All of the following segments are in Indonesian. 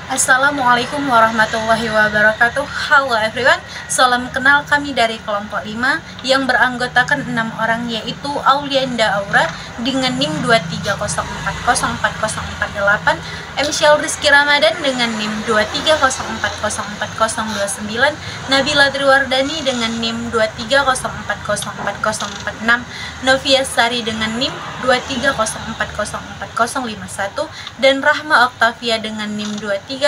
Assalamualaikum warahmatullahi wabarakatuh. Halo everyone, salam kenal kami dari kelompok 5 yang beranggotakan 6 orang, yaitu Aulianda Aura dengan NIM 230404048, Emsyal Rizky Ramadan dengan NIM 230404029, Nabila Triwardani dengan NIM 230404046, Novia Sari dengan NIM 230404051, dan Rahma Oktavia dengan NIM 230404028.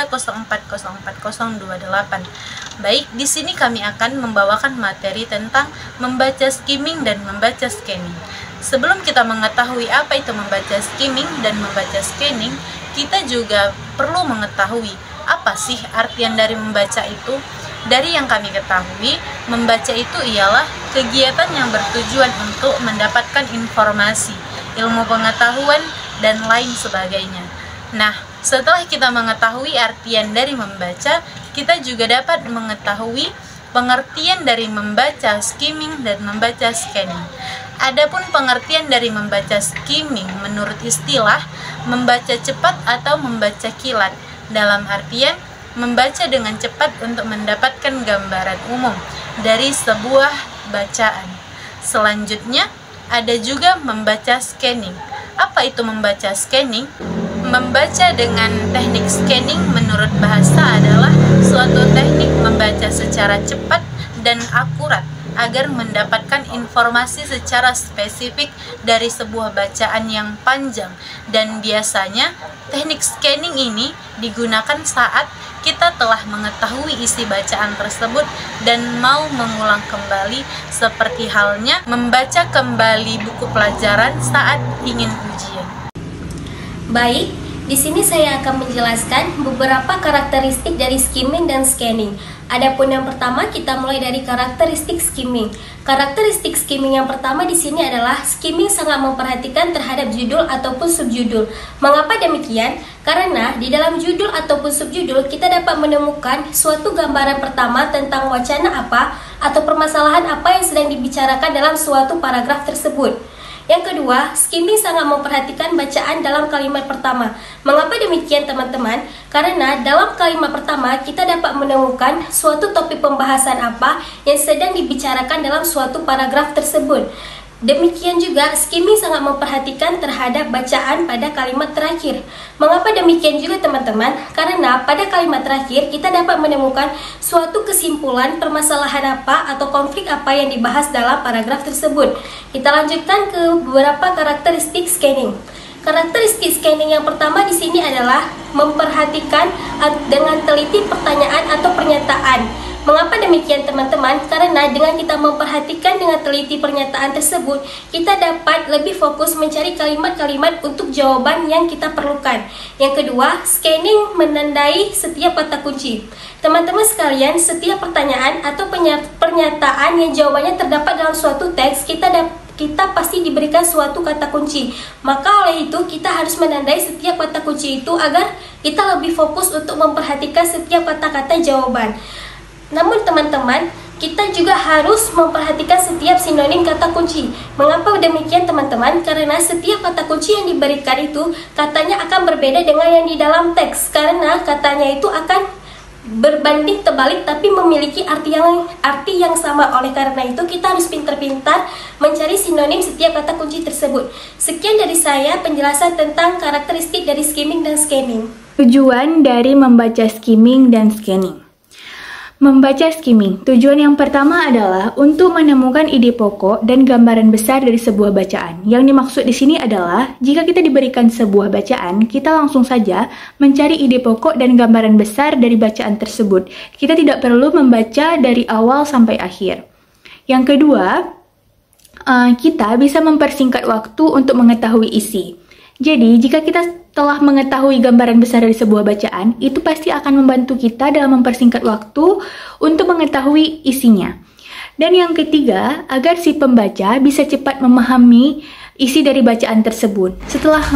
Baik, di sini kami akan membawakan materi tentang membaca skimming dan membaca scanning. Sebelum kita mengetahui apa itu membaca skimming dan membaca scanning, kita juga perlu mengetahui apa sih artian dari membaca itu. Dari yang kami ketahui, membaca itu ialah kegiatan yang bertujuan untuk mendapatkan informasi, ilmu pengetahuan, dan lain sebagainya. Nah, setelah kita mengetahui artian dari membaca, kita juga dapat mengetahui pengertian dari membaca skimming dan membaca scanning. Adapun pengertian dari membaca skimming menurut istilah, membaca cepat atau membaca kilat, dalam artian membaca dengan cepat untuk mendapatkan gambaran umum dari sebuah bacaan. Selanjutnya, ada juga membaca scanning. Apa itu membaca scanning? Membaca dengan teknik scanning menurut bahasa adalah suatu teknik membaca secara cepat dan akurat agar mendapatkan informasi secara spesifik dari sebuah bacaan yang panjang, dan biasanya teknik scanning ini digunakan saat kita telah mengetahui isi bacaan tersebut dan mau mengulang kembali, seperti halnya membaca kembali buku pelajaran saat ingin ujian. Baik, di sini saya akan menjelaskan beberapa karakteristik dari skimming dan scanning. Adapun yang pertama, kita mulai dari karakteristik skimming. Karakteristik skimming yang pertama di sini adalah skimming sangat memperhatikan terhadap judul ataupun subjudul. Mengapa demikian? Karena di dalam judul ataupun subjudul kita dapat menemukan suatu gambaran pertama tentang wacana apa atau permasalahan apa yang sedang dibicarakan dalam suatu paragraf tersebut. Yang kedua, skimming sangat memperhatikan bacaan dalam kalimat pertama. Mengapa demikian teman-teman? Karena dalam kalimat pertama kita dapat menemukan suatu topik pembahasan apa yang sedang dibicarakan dalam suatu paragraf tersebut. Demikian juga skimming sangat memperhatikan terhadap bacaan pada kalimat terakhir. Mengapa demikian juga teman-teman? Karena pada kalimat terakhir kita dapat menemukan suatu kesimpulan permasalahan apa atau konflik apa yang dibahas dalam paragraf tersebut. Kita lanjutkan ke beberapa karakteristik scanning. Karakteristik scanning yang pertama di sini adalah memperhatikan dengan teliti pertanyaan atau pernyataan. Mengapa demikian teman-teman? Karena dengan kita memperhatikan dengan teliti pernyataan tersebut, kita dapat lebih fokus mencari kalimat-kalimat untuk jawaban yang kita perlukan. Yang kedua, scanning menandai setiap kata kunci. Teman-teman sekalian, setiap pertanyaan atau pernyataan yang jawabannya terdapat dalam suatu teks, kita pasti diberikan suatu kata kunci. Maka oleh itu kita harus menandai setiap kata kunci itu agar kita lebih fokus untuk memperhatikan setiap kata-kata jawaban. Namun teman-teman, kita juga harus memperhatikan setiap sinonim kata kunci. Mengapa demikian teman-teman? Karena setiap kata kunci yang diberikan itu katanya akan berbeda dengan yang di dalam teks. Karena katanya itu akan berbanding terbalik tapi memiliki arti yang sama. Oleh karena itu kita harus pintar-pintar mencari sinonim setiap kata kunci tersebut. Sekian dari saya penjelasan tentang karakteristik dari skimming dan scanning. Tujuan dari membaca skimming dan scanning. Membaca skimming, tujuan yang pertama adalah untuk menemukan ide pokok dan gambaran besar dari sebuah bacaan. Yang dimaksud di sini adalah, jika kita diberikan sebuah bacaan, kita langsung saja mencari ide pokok dan gambaran besar dari bacaan tersebut. Kita tidak perlu membaca dari awal sampai akhir. Yang kedua, kita bisa mempersingkat waktu untuk mengetahui isi. Jadi, jika kita telah mengetahui gambaran besar dari sebuah bacaan, itu pasti akan membantu kita dalam mempersingkat waktu untuk mengetahui isinya. Dan yang ketiga, agar si pembaca bisa cepat memahami isi dari bacaan tersebut. Setelah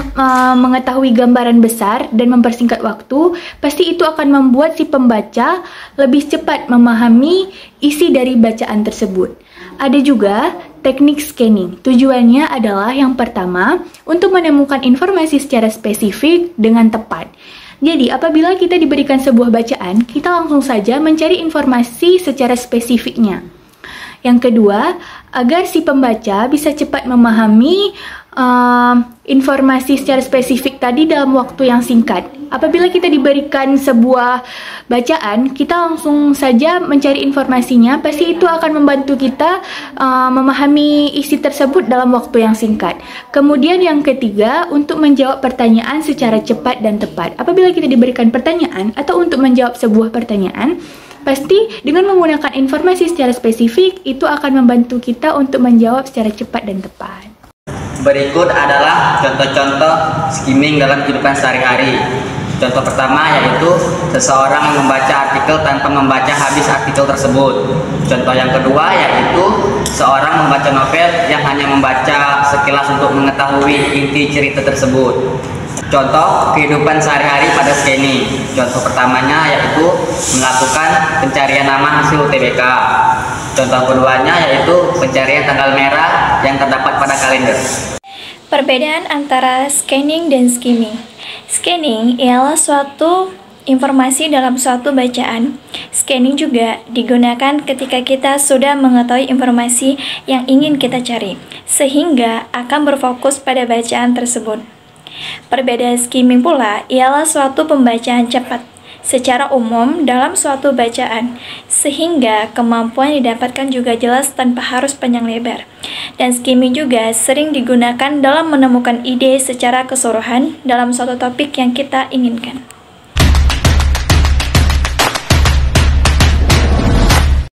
mengetahui gambaran besar dan mempersingkat waktu, pasti itu akan membuat si pembaca lebih cepat memahami isi dari bacaan tersebut. Ada juga teknik scanning. Tujuannya adalah yang pertama, untuk menemukan informasi secara spesifik dengan tepat. Jadi, apabila kita diberikan sebuah bacaan, kita langsung saja mencari informasi secara spesifiknya. Yang kedua, agar si pembaca bisa cepat memahami informasi secara spesifik tadi dalam waktu yang singkat. Apabila kita diberikan sebuah bacaan, kita langsung saja mencari informasinya, pasti itu akan membantu kita memahami isi tersebut dalam waktu yang singkat. Kemudian yang ketiga, untuk menjawab pertanyaan secara cepat dan tepat. Apabila kita diberikan pertanyaan atau untuk menjawab sebuah pertanyaan, pasti dengan menggunakan informasi secara spesifik, itu akan membantu kita untuk menjawab secara cepat dan tepat. Berikut adalah contoh-contoh skimming dalam kehidupan sehari-hari. Contoh pertama yaitu seseorang yang membaca artikel tanpa membaca habis artikel tersebut. Contoh yang kedua yaitu seorang membaca novel yang hanya membaca sekilas untuk mengetahui inti cerita tersebut. Contoh kehidupan sehari-hari pada scanning. Contoh pertamanya yaitu melakukan pencarian nama hasil UTBK. Contoh keduanya yaitu pencarian tanggal merah yang terdapat pada kalender. Perbedaan antara scanning dan skimming. Scanning ialah suatu informasi dalam suatu bacaan. Scanning juga digunakan ketika kita sudah mengetahui informasi yang ingin kita cari, sehingga akan berfokus pada bacaan tersebut. Perbedaan skimming pula ialah suatu pembacaan cepat secara umum dalam suatu bacaan, sehingga kemampuan didapatkan juga jelas tanpa harus panjang lebar. Dan skimming juga sering digunakan dalam menemukan ide secara keseluruhan dalam suatu topik yang kita inginkan.